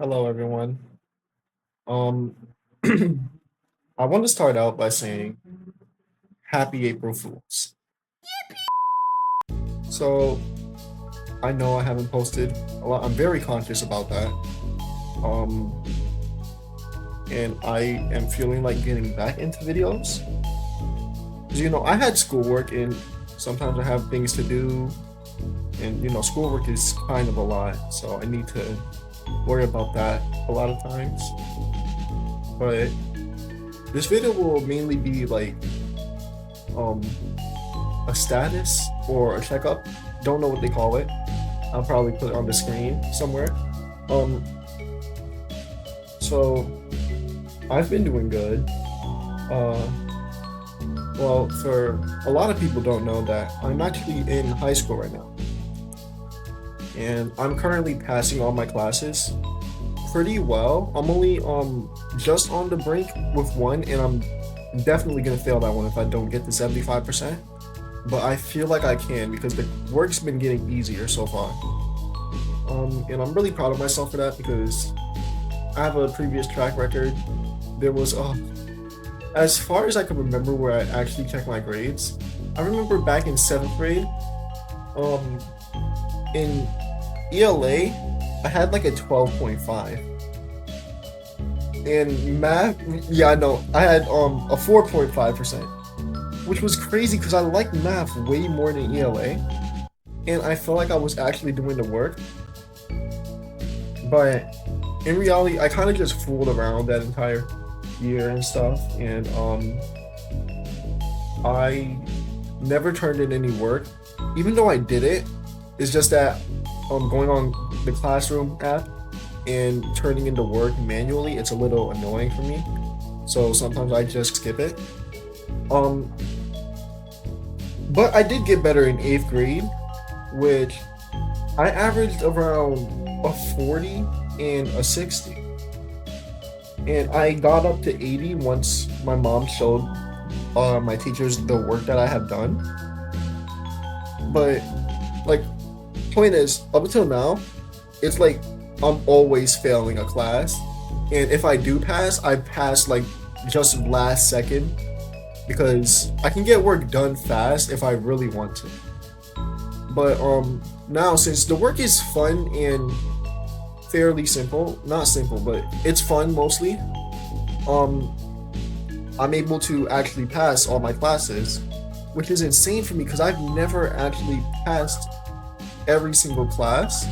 Hello, everyone. Um, I want to start out by saying Happy April Fools. So I know I haven't posted a lot. I'm very conscious about that. Um, and I am feeling like getting back into videos. 'Cause, I had schoolwork and sometimes I have things to do, and schoolwork is kind of a lot, so I need to worry about that a lot of times. But this video will mainly be like um a status or a checkup. Don't know what they call it. I'll probably put it on the screen somewhere. Um, so I've been doing good. Uh, well, for a lot of people don't know that I'm actually in high school right now, and I'm currently passing all my classes pretty well. I'm only just on the brink with one, and I'm definitely gonna fail that one if I don't get to 75%. But I feel like I can because the work's been getting easier so far. And I'm really proud of myself for that because I have a previous track record. There was, as far as I can remember where I actually checked my grades, I remember back in 7th grade, um, in ELA, I had like a 12.5. In math, yeah, I know, I had a 4.5%. Which was crazy because I like math way more than ELA, and I felt like I was actually doing the work. But in reality, I kind of just fooled around that entire year and stuff, and I never turned in any work, even though I did it. It's just that going on the classroom app and turning in the work manually, it's a little annoying for me. So sometimes I just skip it. Um, but I did get better in 8th grade, which I averaged around a 40 and a 60. And I got up to 80 once my mom showed my teachers the work that I have done. But, like, point is, up until now, it's like I'm always failing a class. And if I do pass, I pass, like, just last second because I can get work done fast if I really want to. But now since the work is fun and fairly simple, not simple, but it's fun mostly, um I'm able to actually pass all my classes, which is insane for me because I've never actually passed every single class.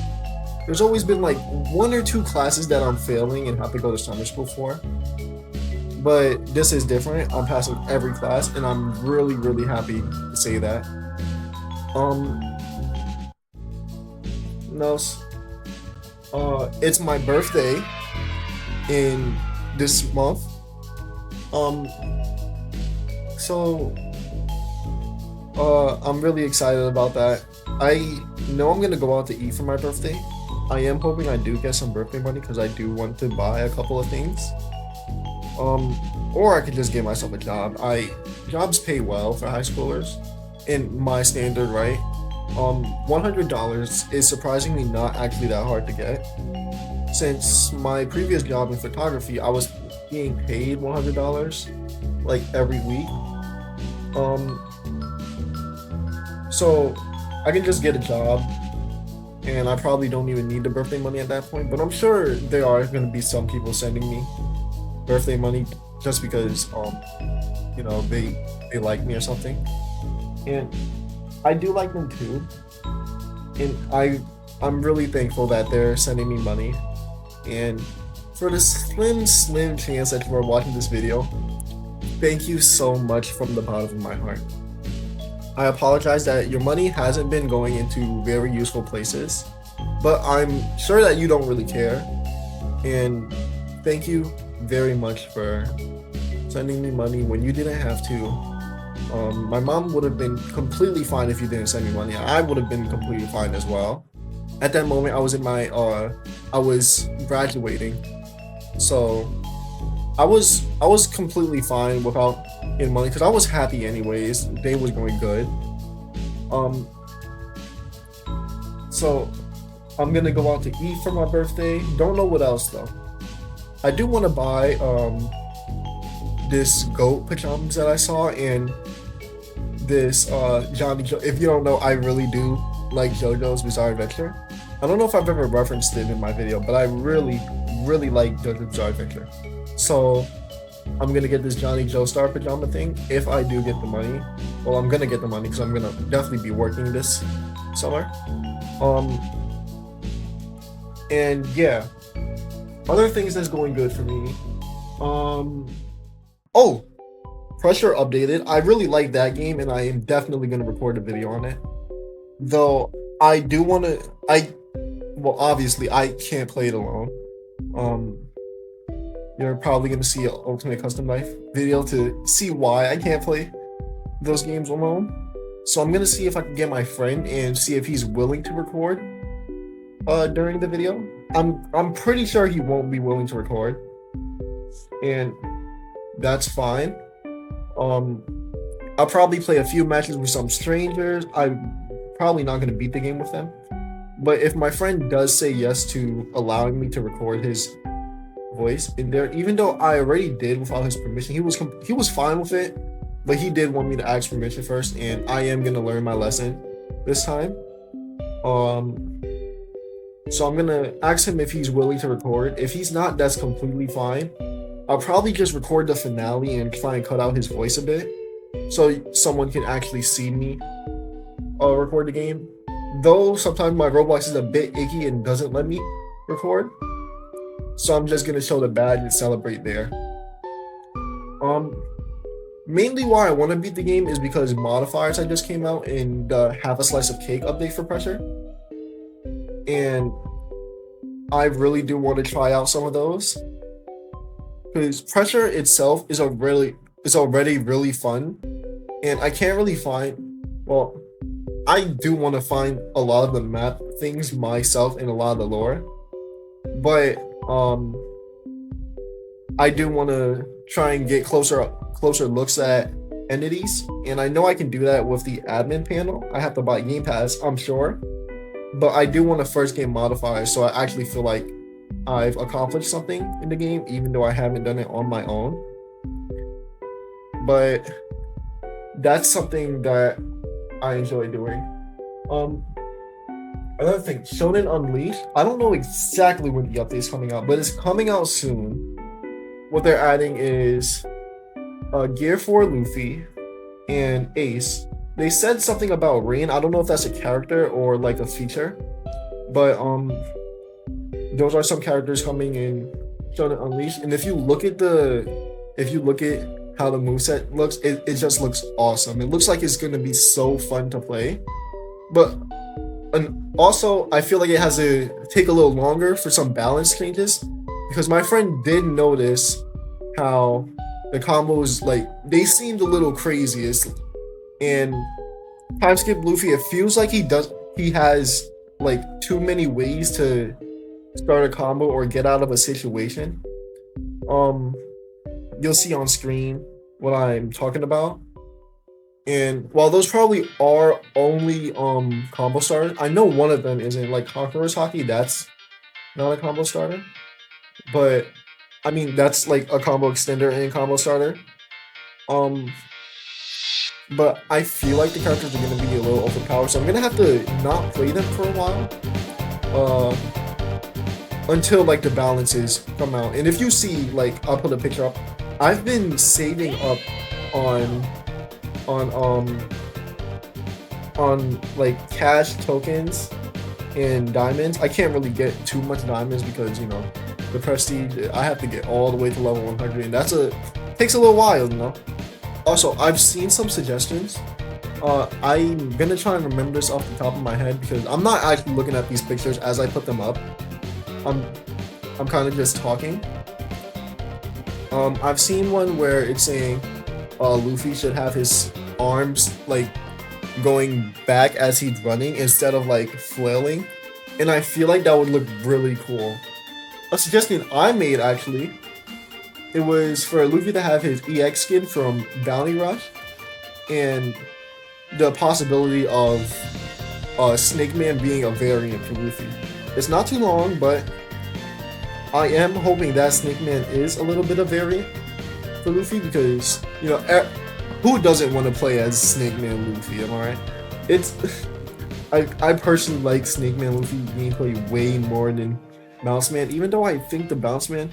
There's always been like 1 or 2 classes that I'm failing and have to go to summer school for. But this is different. I'm passing every class, and I'm really, really happy to say that. Um, no, it's my birthday in this month. Um, so I'm really excited about that. I know I'm gonna go out to eat for my birthday. I am hoping I do get some birthday money because I do want to buy a couple of things. Or I could just get myself a job. Jobs pay well for high schoolers, in my standard, right? $100 is surprisingly not actually that hard to get. Since my previous job in photography, I was being paid $100 like every week. Um, so I can just get a job, and I probably don't even need the birthday money at that point. But I'm sure there are going to be some people sending me birthday money just because they like me or something, and I do like them too, and I'm really thankful that they're sending me money. And for the slim chance that you are watching this video, thank you so much from the bottom of my heart. I apologize that your money hasn't been going into very useful places, but I'm sure that you don't really care, and thank you very much for sending me money when you didn't have to. My mom would have been completely fine if you didn't send me money. I would have been completely fine as well. At that moment, I was in my I was graduating, so I was completely fine without getting money because I was happy anyways. Day was going good. So I'm gonna go out to eat for my birthday. Don't know what else though. I do want to buy this goat pajamas that I saw and this Johnny jo if you don't know, I really do like JoJo's Bizarre Adventure. I don't know if I've ever referenced it in my video, but I really, really like JoJo's Bizarre Adventure. So I'm gonna get this Johnny Joestar pajama thing if I do get the money. Well, I'm gonna get the money because I'm gonna definitely be working this summer. And yeah, other things that's going good for me. Oh, Pressure updated. I really like that game, and I am definitely gonna record a video on it. Though I do want to. Well, obviously I can't play it alone. You're probably gonna see an Ultimate Custom Life video to see why I can't play those games alone. So I'm gonna see if I can get my friend and see if he's willing to record during the video. I'm pretty sure he won't be willing to record, and that's fine. I'll probably play a few matches with some strangers. I'm probably not gonna beat the game with them, but if my friend does say yes to allowing me to record his voice in there, even though I already did without his permission, he was fine with it, but he did want me to ask permission first, and I am gonna learn my lesson this time. So I'm gonna ask him if he's willing to record. If he's not, that's completely fine. I'll probably just record the finale and try and cut out his voice a bit, so someone can actually see me record the game. Though sometimes my Roblox is a bit icky and doesn't let me record, so I'm just gonna show the badge and celebrate there. Mainly why I want to beat the game is because modifiers that just came out in the Half a Slice of Cake update for Pressure, and I really do want to try out some of those. Because Pressure itself is already really fun, and I can't really find. Well, I do want to find a lot of the map things myself and a lot of the lore, but I do want to try and get closer looks at entities, and I know I can do that with the admin panel. I have to buy Game Pass, I'm sure, but I do want to first get modifiers, so I actually feel like I've accomplished something in the game, even though I haven't done it on my own. But that's something that I enjoy doing. Another thing, Shonen Unleashed. I don't know exactly when the update is coming out, but it's coming out soon. What they're adding is Gear 4 Luffy and Ace. They said something about Rain. I don't know if that's a character or like a feature, but those are some characters coming in Shonen Unleashed. And if you look at how the moveset looks, it just looks awesome. It looks like it's gonna be so fun to play. And also, I feel like it has to take a little longer for some balance changes, because my friend did notice how the combos, like, they seemed a little crazy. And time skip Luffy, it feels like he has like too many ways to start a combo or get out of a situation. You'll see on screen what I'm talking about. And while those probably are only combo starters, I know one of them isn't. Like Conqueror's Hockey, that's not a combo starter. But I mean, that's like a combo extender and combo starter. But I feel like the characters are gonna be a little overpowered, so I'm gonna have to not play them for a while. Until like the balances come out. And if you see, like, I'll put a picture up. I've been saving up on like cash tokens and diamonds. I can't really get too much diamonds because, you know, the prestige, I have to get all the way to level 100, and takes a little while, you know. Also, I've seen some suggestions. I'm gonna try and remember this off the top of my head because I'm not actually looking at these pictures as I put them up. I'm kind of just talking. I've seen one where it's saying Luffy should have his arms like going back as he's running instead of like flailing, and I feel like that would look really cool. A suggestion I made, actually, it was for Luffy to have his EX skin from Bounty Rush, and the possibility of Snake Man being a variant for Luffy. It's not too long, but I am hoping that Snake Man is a little bit of variant for Luffy because, you know, who doesn't want to play as Snake Man Luffy, am I right? It's I personally like Snake Man Luffy gameplay way more than Bounce Man, even though I think the Bounce Man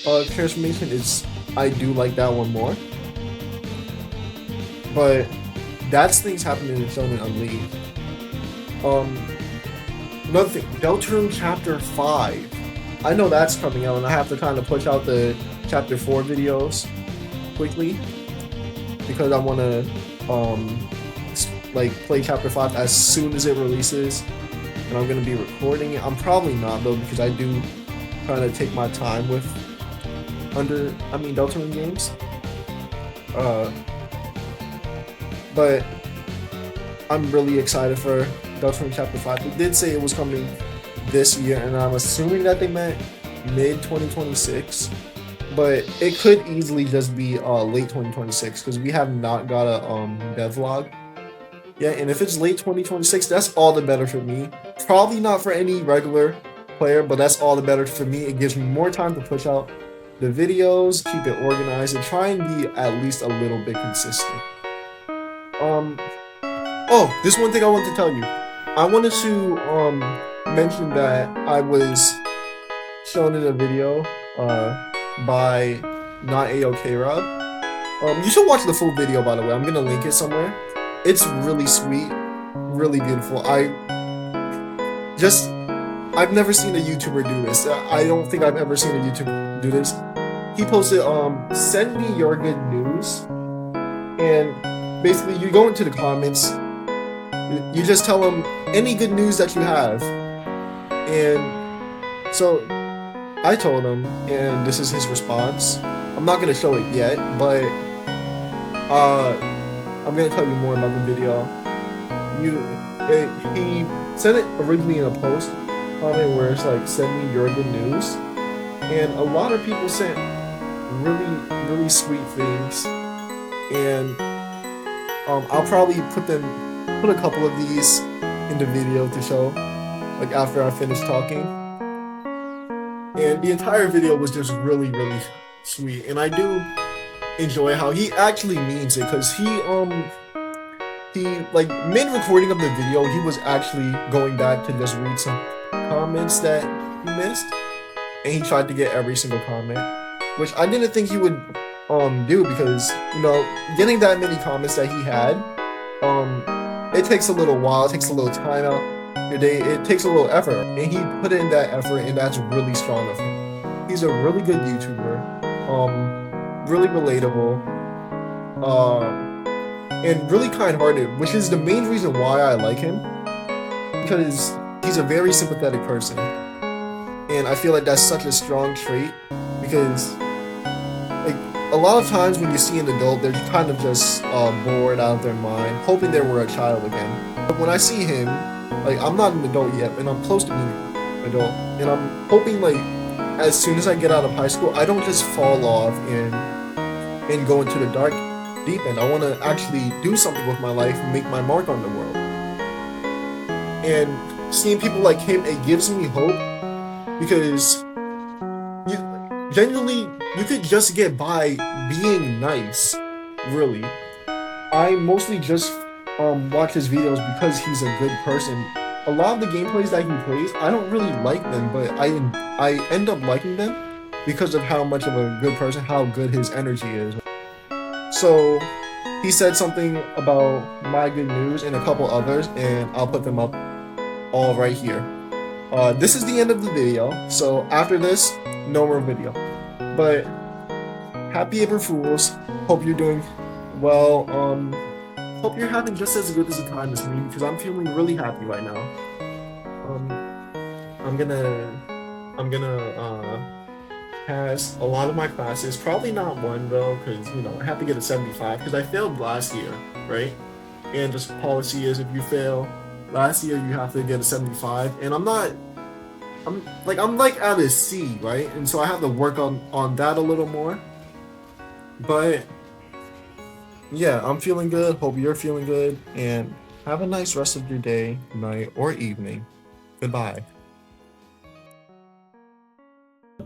transformation is, I do like that one more. But that's things happening in Shonen Unleashed. Another thing, Deltarune Chapter 5. I know that's coming out, and I have to kind of push out the Chapter 4 videos quickly because I want to like play Chapter 5 as soon as it releases, and I'm gonna be recording it. I'm probably not though because I do kind of take my time with Deltarune games. But I'm really excited for Deltarune Chapter 5. They did say it was coming this year, and I'm assuming that they meant mid-2026. But it could easily just be late 2026 because we have not got a devlog yet. And if it's late 2026, that's all the better for me. Probably not for any regular player, but that's all the better for me. It gives me more time to push out the videos, keep it organized, and try and be at least a little bit consistent. Oh, this one thing I wanted to tell you. I wanted to mention that I was shown in a video by Notayokrob. You should watch the full video, by the way. I'm gonna link it somewhere. It's really sweet, really beautiful. I've never seen a YouTuber do this. I don't think I've ever seen a YouTuber do this. He posted, send me your good news, and basically you go into the comments, you just tell them any good news that you have, and so I told him, and this is his response. I'm not gonna show it yet, but I'm gonna tell you more about the video. He sent it originally in a post comment where it's like, send me your good news, and a lot of people sent really sweet things, and I'll probably put a couple of these in the video to show, like after I finish talking. And the entire video was just really sweet, and I do enjoy how he actually means it, because he like mid-recording of the video, he was actually going back to just read some comments that he missed, and he tried to get every single comment, which I didn't think he would do, because, you know, getting that many comments that he had, it takes a little while, it takes a little time out your day, it takes a little effort, and he put in that effort, and that's really strong of him. He's a really good YouTuber, really relatable, and really kind-hearted, which is the main reason why I like him, because he's a very sympathetic person, and I feel like that's such a strong trait, because like a lot of times when you see an adult, they're kind of just bored out of their mind, hoping they were a child again. But when I see him, like, I'm not an adult yet, and I'm close to being an adult, and I'm hoping, like, as soon as I get out of high school, I don't just fall off and go into the deep end. I want to actually do something with my life and make my mark on the world. And seeing people like him, it gives me hope, because genuinely, you could just get by being nice, really. I mostly just watch his videos because he's a good person. A lot of the gameplays that he plays, I don't really like them, but I end up liking them because of how much of a good person, how good his energy is. So he said something about my good news and a couple others, and I'll put them up all right here. This is the end of the video, so after this, no more video. But happy April Fools. Hope you're doing well. Hope you're having just as good as a time as me, because I'm feeling really happy right now. I'm gonna pass a lot of my classes. Probably not one though, because, you know, I have to get a 75 because I failed last year, right? And just policy is, if you fail last year, you have to get a 75. And I'm like at a C, right? And so I have to work on that a little more. But yeah, I'm feeling good. Hope you're feeling good, and have a nice rest of your day, night, or evening. Goodbye.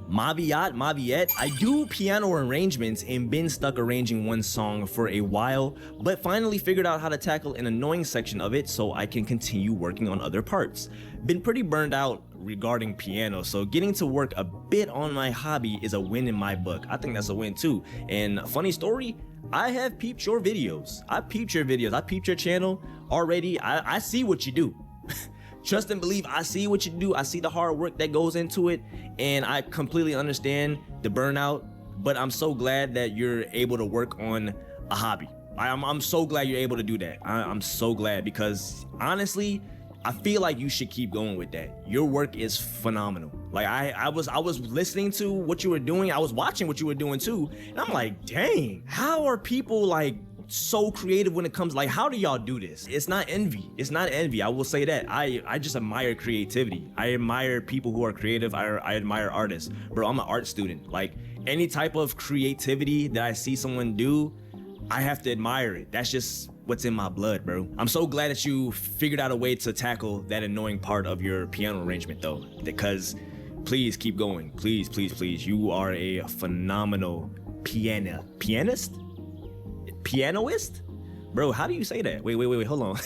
Maviette. I do piano arrangements and been stuck arranging one song for a while, but finally figured out how to tackle an annoying section of it so I can continue working on other parts. Been pretty burned out regarding piano, so getting to work a bit on my hobby is a win in my book. I think that's a win too. And funny story, I have peeped your videos. I peeped your channel already. I see what you do. Trust and believe, I see what you do. I see the hard work that goes into it, and I completely understand the burnout, but I'm so glad that you're able to work on a hobby. I'm so glad you're able to do that. I'm so glad, because honestly, I feel like you should keep going with that. Your work is phenomenal. Like I was listening to what you were doing. I was watching what you were doing too, and I'm like, dang, how are people like so creative when it comes, like, how do y'all do this? It's not envy. I will say that. I just admire creativity. I admire people who are creative. I admire artists. Bro, I'm an art student. Like, any type of creativity that I see someone do, I have to admire it. That's just what's in my blood, bro. I'm so glad that you figured out a way to tackle that annoying part of your piano arrangement though, because please keep going. Please. You are a phenomenal pianist? Bro, how do you say that? Wait, hold on.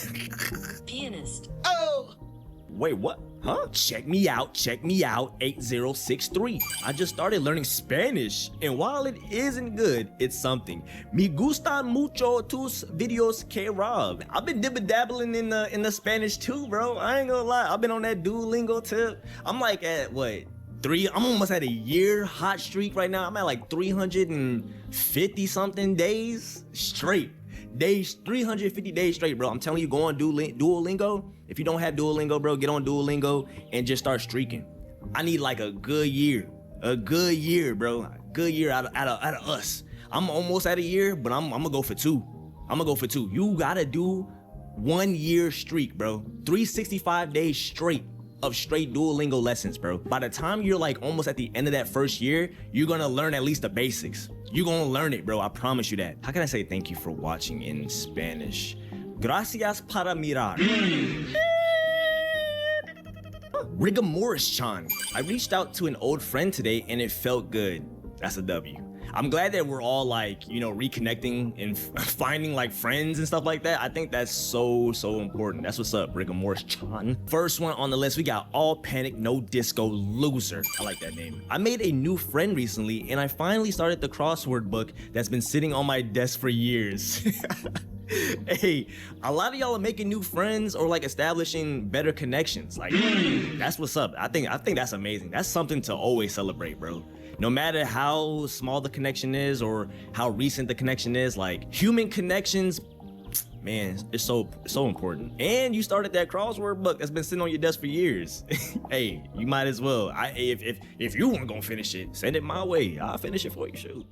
Pianist. Oh! Wait, what? Huh? Check me out, 8063. I just started learning Spanish, and while it isn't good, it's something. Me gustan mucho tus videos, Rob. I've been dabbling in the Spanish too, bro. I ain't gonna lie. I've been on that Duolingo tip. I'm like at what? I'm almost at a year hot streak right now. I'm at like 350 something days straight. 350 days straight, bro. I'm telling you, go on Duolingo. If you don't have Duolingo, bro, get on Duolingo and just start streaking. I need like a good year, bro. A good year out of us. I'm almost at a year, but I'm gonna go for two. You gotta do 1 year streak, bro. 365 days straight of straight Duolingo lessons, bro. By the time you're like almost at the end of that first year, you're gonna learn at least the basics. You're gonna learn it, bro. I promise you that. How can I say thank you for watching in Spanish? Gracias para mirar. Rigamorris-chan. I reached out to an old friend today and it felt good. That's a W. I'm glad that we're all like, you know, reconnecting and finding like friends and stuff like that. I think that's so important. That's what's up, Rigamorris-chan. First one on the list, we got All Panic No Disco Loser. I like that name. I made a new friend recently and I finally started the crossword book that's been sitting on my desk for years. Hey, a lot of y'all are making new friends or like establishing better connections. Like, that's what's up. I think that's amazing. That's something to always celebrate, bro. No matter how small the connection is or how recent the connection is, like human connections, man, it's so important. And you started that crossword book that's been sitting on your desk for years. Hey, you might as well. If you weren't gonna finish it, send it my way. I'll finish it for you, shoot.